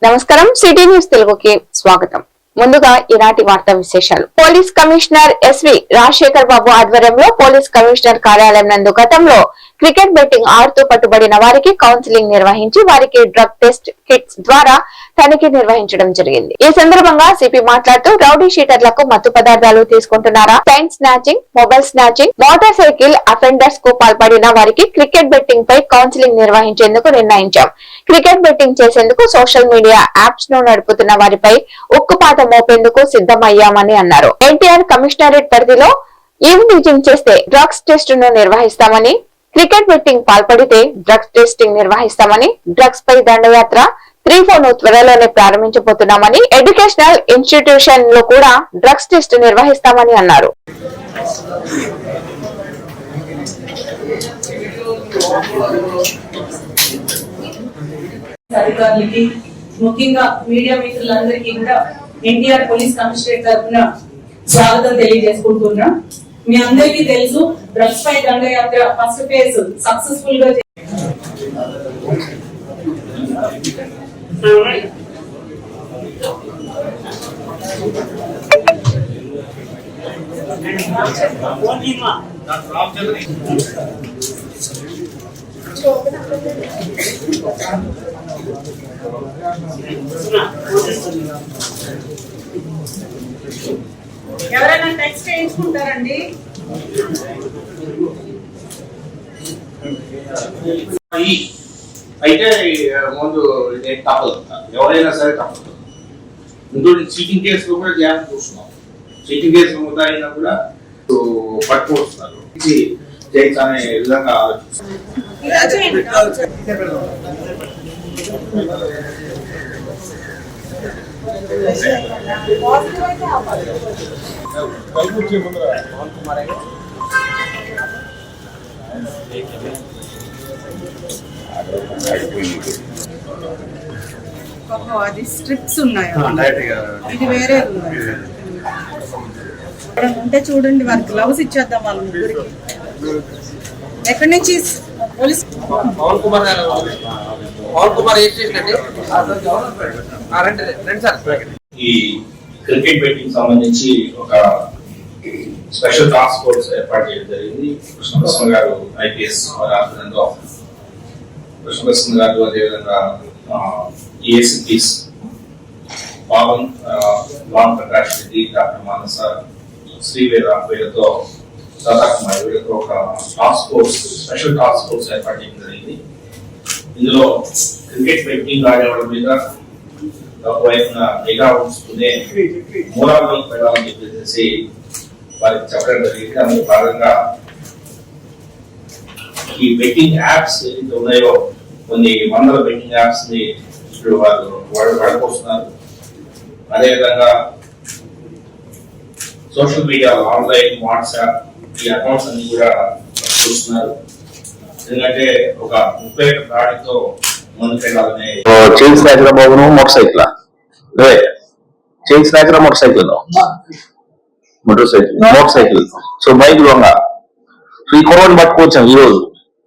నమస్కారం city news తెలుగుకి స్వాగతం. ముందుగా ఈనాటి వార్తా విశేషాలు. పోలీస్ కమిషనర్ ఎస్వి రాజశేఖర్ బాబు ఆధ్వర్యంలో పోలీస్ కమిషనర్ కార్యాలయం నందు గతంలో క్రికెట్ బెట్టింగ్ ఆడుతూ పట్టుబడిన వారికి కౌన్సిలింగ్ నిర్వహించి వారికి డ్రగ్ టెస్ట్ కిట్స్ ద్వారా తనిఖీ నిర్వహించడం జరిగింది. ఈ సందర్భంగా సిపి మాట్లాడుతూ రౌడీ షీటర్లకు మత్తు పదార్థాలు తీసుకుంటున్నారా, chain snatching, mobile snatching, motor cycle offenders కు పాల్పడిన వారికి క్రికెట్ బెట్టింగ్ పై కౌన్సిలింగ్ నిర్వహించేందుకు నిర్ణయించాం. క్రికెట్ బెట్టింగ్ చేసేందుకు సోషల్ మీడియా యాప్స్ ను నడుపుతున్న వారిపై ఉక్కుపాత మోపేందుకు సిద్ధమయ్యామని అన్నారు. ఎన్టీఆర్ కమిషనరేట్ పరిధిలో ఈవినింగ్ చేస్తే డ్రగ్స్ టెస్ట్ ను నిర్వహిస్తామని, క్రికెట్ బెట్టింగ్ పాల్పడితే డ్రగ్స్ టెస్టింగ్ నిర్వహిస్తామని, డ్రగ్స్ పై దండయాత్ర 3-4 ను త్వరలోనే ప్రారంభించబోతున్నామని, ఎడ్యుకేషనల్ ఇన్స్టిట్యూషన్ లో కూడా డ్రగ్స్ టెస్ట్ నిర్వహిస్తామని అన్నారు. అధికారులకి ముఖ్యంగా మీడియా మిత్రులందరికీ కూడా ఎన్టీఆర్ పోలీస్ కమిషనరేట్ తరఫున స్వాగతం తెలియజేసుకుంటున్నాం. మీ అందరికీ తెలుసు, డ్రగ్స్ పై దండయాత్ర ఫస్ట్ ఫేజ్ సక్సెస్ఫుల్ గా ఎవరైనా టెక్స్ట్ చేయించుకుంటారండి. అయితే ముందు తప్పదు, ఎవరైనా సరే తప్పదు. ఇంకోటి చీటింగ్ కేసులు కూడా జాగ్రత్త చూస్తున్నాం. చీటింగ్ కేసులు ముద్దాయినా కూడా పట్టుకొస్తున్నారు, చేయొచ్చు అనే విధంగా ఆలోచిస్తున్నాం. అది స్ట్రిప్స్ ఉన్నాయి, ఇది వేరే ఉంటే చూడండి. వారికి గ్లౌస్ ఇచ్చేద్దాం వాళ్ళ ముగ్గురికి. ఎక్కడి నుంచి పోలీస్ పవన్ కుమార్ గారు, పవన్ కుమార్ ఏ స్టేషన్ అండి? ఈ క్రికెట్ బెట్టింగ్ సంబంధించి ఒక స్పెషల్ టాస్క్ ఫోర్స్ ఏర్పాటు చేయడం జరిగింది. కృష్ణప్రసన్న గారు ఐపీఎస్ ఆధ్వర్యంలో, కృష్ణప్రసన్న గారు అదేవిధంగా ఏసీపీస్ పవన్, లాన్ ప్రకాష్ రెడ్డి, డాక్టర్ మానస, శ్రీవేద వీళ్ళతో దాదాపు వీళ్ళతో ఒక task force, special task force ఏర్పాటు చేయడం జరిగింది. ఇందులో క్రికెట్ బెట్టింగ్ ఆడేవాళ్ళ మీద ఒకవైపున నిఘా ఉంచుకునే మూలాలకు వెళ్ళాలని చెప్పేసి వారికి చెప్పడం జరిగింది. అందులో భాగంగా ఈ బెట్టింగ్ యాప్స్ ఏదైతే ఉన్నాయో కొన్ని వందల బెట్టింగ్ యాప్స్ ని ఇప్పుడు వాళ్ళు వాడుకొస్తున్నారు. అదేవిధంగా సోషల్ మీడియా, ఆన్లైన్, వాట్సాప్ ఈ అకౌంట్స్ అన్ని కూడా చూస్తున్నారు. ఎందుకంటే ఒక 31 దాడితో ముందుకెళ్ళాలని. చైన్ స్నాచర్ బాబును motor cycle, chain snatcher motor cycle so bike దొంగ. సో ఈ కొరవని పట్టుకొచ్చాం ఈ రోజు.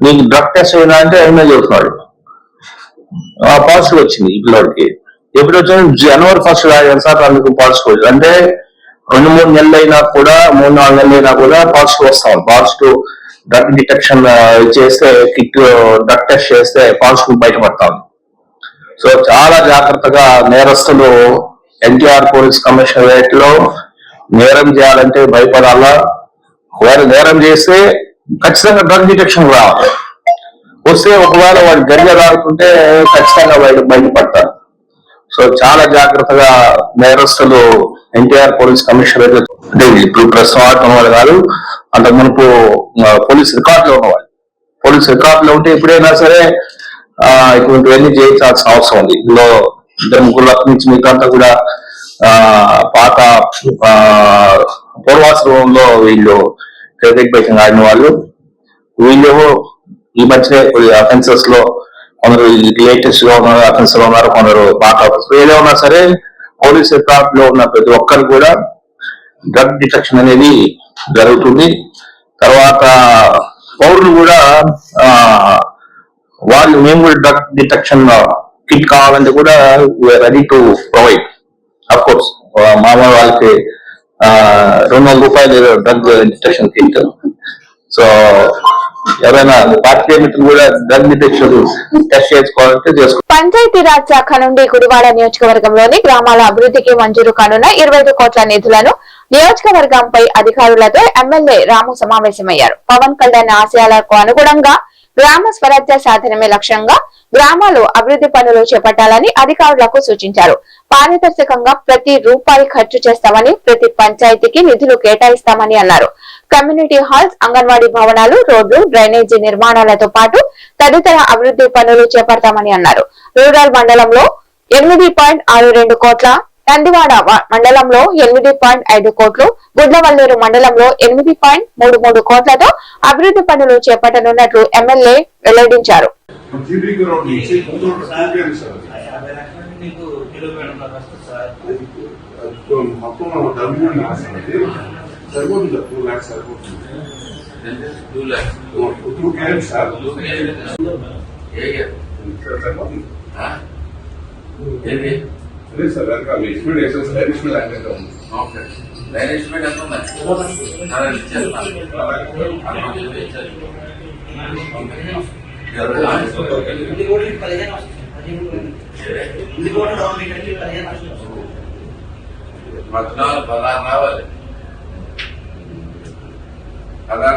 నీకు డ్రగ్ టెస్ట్ అయినా అంటే అయినా చెబుతున్నాడు. పాజిటివ్ వచ్చింది ఈ పిల్లడికి. ఎప్పుడు వచ్చింది? జనవరి 1 రాజాను సార్ అందుకు పాజిటివ్ వచ్చింది. అంటే 2-3 నెలలు అయినా కూడా, 3-4 నెలలు అయినా కూడా పాజిటివ్ వస్తాం. పాజిటివ్ డ్రగ్ డిటెక్షన్ చేస్తే, కిట్ డ్రగ్ టెస్ట్ చేస్తే పాజిటివ్ బయటపడతాం. సో చాలా జాగ్రత్తగా నేరస్తులు ఎన్టీఆర్ పోలీస్ కమిషనరేట్ లో నేరం చేయాలంటే భయపడాలా. వారు నేరం చేస్తే ఖచ్చితంగా డ్రగ్ డిటెక్షన్ రావాలి. వస్తే ఒకవేళ వాడు గడిగా రాకుంటే ఖచ్చితంగా బయటపడతారు. సో చాలా జాగ్రత్తగా నేరస్తులు ఎన్టీఆర్ పోలీస్ కమిషనరేట్ అంటే ఇప్పుడు ప్రస్తుతం ఆడుతున్న వాళ్ళు కాదు, అంతకు మునుపు పోలీస్ రికార్డులో ఉన్నవాళ్ళు. పోలీస్ రికార్డులో ఉంటే ఎప్పుడైనా సరే ఇటువంటివన్నీ చేయించాల్సిన అవసరం ఉంది. ఇందులో 2-3 నుంచి మిగతా కూడా పాత పూర్వాశ్రమంలో వీళ్ళు క్రికెట్ బెట్టింగ్ ఆడిన వాళ్ళు. వీళ్ళు ఈ మధ్యనే అఫెన్సెస్ లో కొందరు లేటెస్ట్ గా ఉన్నారు, అఫెన్స్ లో ఉన్నారు, కొందరు పాత ఆఫెన్స్. ఏదైనా సరే పోలీస్ రికార్డ్ లో ఉన్న ప్రతి ఒక్కరు కూడా డ్రగ్ డిటెక్షన్ అనేది జరుగుతుంది. తర్వాత పౌరులు కూడా వాళ్ళు మేము కూడా డ్రగ్ డిటెక్షన్ కిట్ కావాలంటే కూడా ready to provide. Of course మామూలు వాళ్ళకి 200 రూపాయలు డ్రగ్ డిటెక్షన్ కిట్. సో ఎవరైనా పార్టీ మిత్రులు కూడా డ్రగ్ డిటెక్షన్ టెస్ట్ చేసుకోవాలంటే చేసుకో. పంచాయతీరాజ్ శాఖ నుండి గుడివాడ నియోజకవర్గంలోని గ్రామాల అభివృద్ధికి మంజూరు కానున్న 25 కోట్ల నిధులను నియోజకవర్గంపై అధికారులతో ఎమ్మెల్యే రాము సమావేశమయ్యారు. పవన్ కళ్యాణ్ ఆశయాలకు అనుగుణంగా గ్రామ స్వరాజ్య సాధనమే లక్ష్యంగా గ్రామాలు అభివృద్ధి పనులు చేపట్టాలని అధికారులకు సూచించారు. పారదర్శకంగా ప్రతి రూపాయి ఖర్చు చేస్తామని, ప్రతి పంచాయతీకి నిధులు కేటాయిస్తామని అన్నారు. కమ్యూనిటీ హాల్స్, అంగన్వాడీ భవనాలు, రోడ్లు, డ్రైనేజీ నిర్మాణాలతో పాటు తదితర అభివృద్ధి పనులు చేపడతామని అన్నారు. రూరల్ మండలంలో 8.62 కోట్ల, నందివాడ మండలంలో 8.5 కోట్లు, గుడ్లవల్లూరు మండలంలో 8.33 కోట్లతో అభివృద్ధి పనులు చేపట్టనున్నట్లు ఎమ్మెల్యే వెల్లడించారు.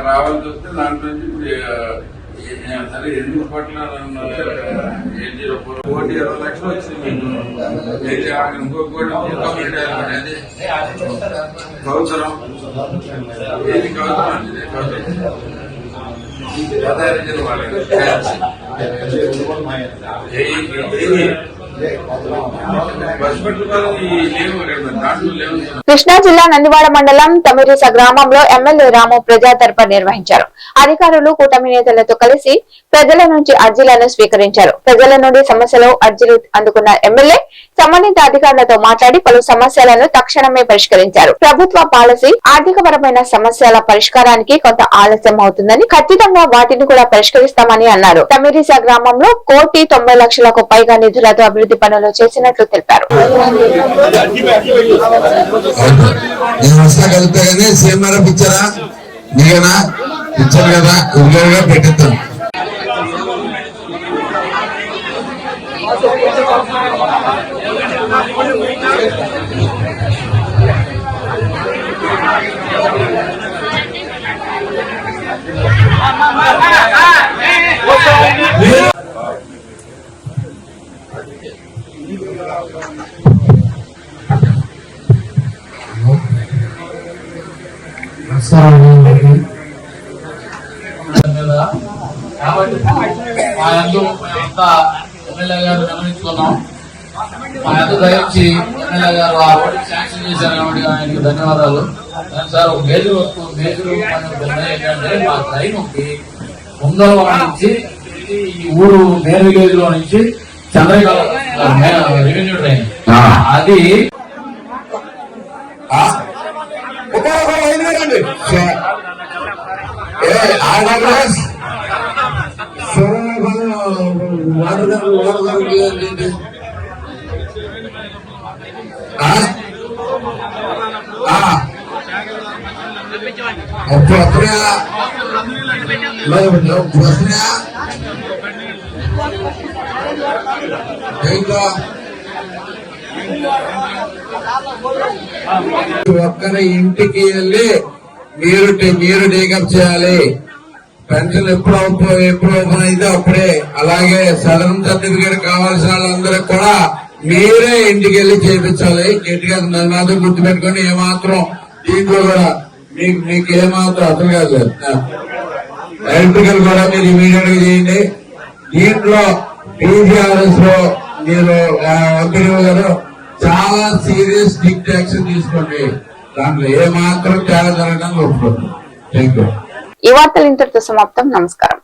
రావాలి చూస్తే దాంట్లో నుంచి సరే 8 కోట్ల 20 లక్షలు వచ్చింది. ఇంకో కోటి కౌసరం ఏది కౌసరం అంటే కృష్ణా జిల్లా నందివాడ మండలం తమిరిస గ్రామంలో ఎమ్మెల్యే రాము ప్రజా దర్బార్ నిర్వహించారు. అధికారులు కూటమి నేతలతో కలిసి ప్రజల నుంచి అర్జీలను స్వీకరించారు. ప్రజల నుండి సమస్యలు, అర్జీలు అందుకున్న ఎమ్మెల్యే సంబంధిత అధికారులతో మాట్లాడి పలు సమస్యలను తక్షణమే పరిష్కరించారు. ప్రభుత్వ పాలసీ, ఆర్థికపరమైన సమస్యల పరిష్కారానికి కొంత ఆలస్యం అవుతుందని, ఖచ్చితంగా వాటిని కూడా పరిష్కరిస్తామని అన్నారు. తమిరిస గ్రామంలో 1,90,00,000కు పైగా నిధులతో అభివృద్ధి పనులు చేసినట్లు తెలిపారు. పెట్టిస్తాను. కాబట్టి మా యందు మేమంతా ఎమ్మెల్యే గారు గమనించుకున్నాం. మా యందు దయచి ఎమ్మెల్యే గారు ఆ రోడ్డు శాంక్షన్ చేశారు కాబట్టి ఆయనకు ధన్యవాదాలు. సార్ ఒక మేజర్ వస్తువు ఏంటంటే మా ట్రైన్ ఉంది ఉంగరవరం నుంచి ఈ ఊరు మెయిన్ విలేజ్ లో నుంచి చంద్రకళ రెవెన్యూ ట్రైన్ అది ఒక్కరి ఇంటికి వెళ్ళి మీరు టేకప్ చేయాలి. పెన్షన్ ఎప్పుడు ఓపెన్ అయితే అప్పుడే. అలాగే సదరన్ సర్టిఫికేట్ కావాల్సిన వాళ్ళందరికి కూడా మీరే ఇంటికి వెళ్ళి చేయించాలి. గట్టిగా మాత్రం గుర్తుపెట్టుకొని ఏమాత్రం దీంట్లో కూడా మీకు ఏమాత్రం అర్థం కాదు. ఎలక్ట్రికల్ కూడా మీరు ఇమీడియట్ గా చేయండి. దీంట్లో టీజీఆర్ఎస్ లో మీరు గారు చాలా సీరియస్ స్ట్రిక్ట్ యాక్షన్ తీసుకోండి. దాంట్లో ఏమాత్రం తేడా జరగడానికి ఒప్పుకోండి. Thank you. ఈ వార్తలు ఇంతటితో సమాప్తం. నమస్కారం.